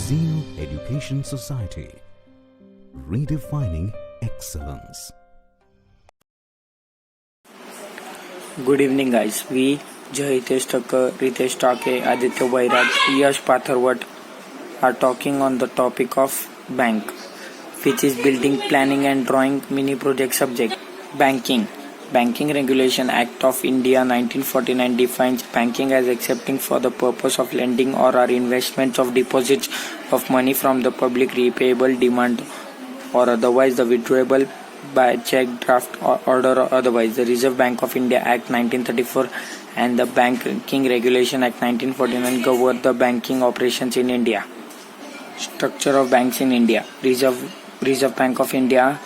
Zeo Education Society, redefining excellence. Good evening, guys. We, Jai Hitesh Thakkar, Ritesh Take, Aditya Vairaj, Yash Patharwat are talking on the topic of bank, which is building, planning and drawing mini project subject. Banking. Banking Regulation Act of India 1949 defines banking as accepting for the purpose of lending or investments of deposits of money from the public, repayable, demand or otherwise, the withdrawable by check, draft or order or otherwise. The Reserve Bank of India Act 1934 and the Banking Regulation Act 1949 govern the banking operations in India. Structure of banks in India. Reserve Bank of India.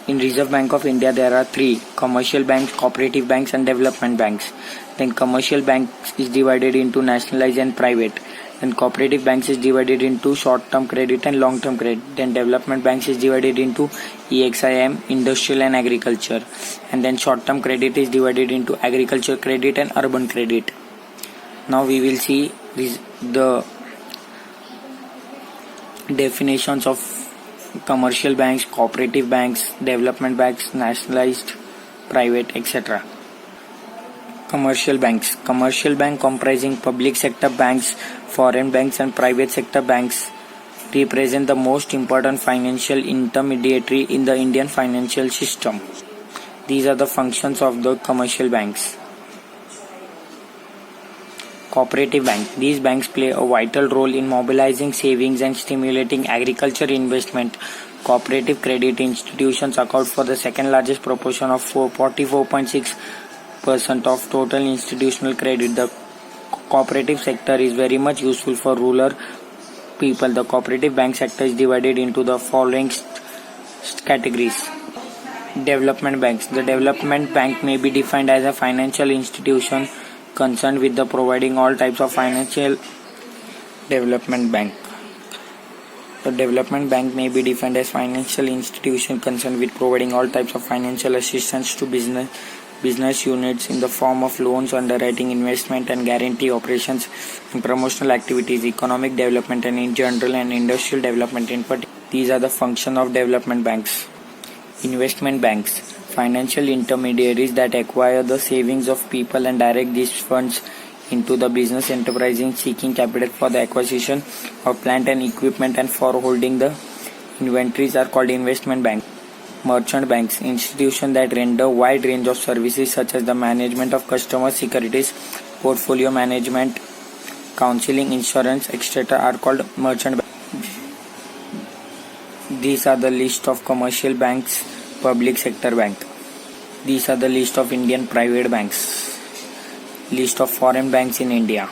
In Reserve Bank of India, there are three: commercial banks, cooperative banks and development banks. Then commercial banks is divided into nationalized and private. Then cooperative banks is divided into short-term credit and long-term credit. Then development banks is divided into EXIM, industrial and agriculture. And then short-term credit is divided into agriculture credit and urban credit. Now we will see the definitions of commercial banks, cooperative banks, development banks, nationalized, private, etc. Commercial banks. Commercial bank comprising public sector banks, foreign banks and private sector banks represent the most important financial intermediary in the Indian financial system. These are the functions of the commercial banks. Cooperative bank. These banks play a vital role in mobilizing savings and stimulating agriculture investment. Cooperative credit institutions account for the second largest proportion of 44.6% of total institutional credit. The cooperative sector is very much useful for rural people. The cooperative bank sector is divided into the following categories. Development banks. The development bank may be defined as a financial institution concerned with the providing all types of financial development bank. The development bank may be defined as financial institution concerned with providing all types of financial assistance to business units in the form of loans, underwriting, investment and guarantee operations and promotional activities, economic development and in general and industrial development in particular. These are the function of development banks. Investment banks. Financial intermediaries that acquire the savings of people and direct these funds into the business enterprising seeking capital for the acquisition of plant and equipment and for holding the inventories are called investment banks. Merchant banks. Institutions that render wide range of services such as the management of customer securities, portfolio management, counseling, insurance, etc. are called merchant banks. These are the list of commercial banks, public sector bank. These are the list of Indian private banks. List of foreign banks in India.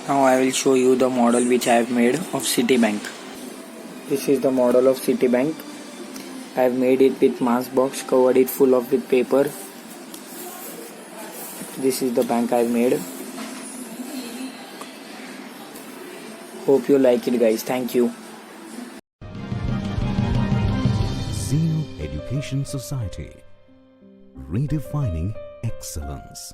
Now I will show you the model which I have made of Citibank. This is the model of Citibank. I have made it with mask box, covered it full of with paper. This is the bank I have made. Hope you like it, guys. Thank you. Zeo Education Society, redefining excellence.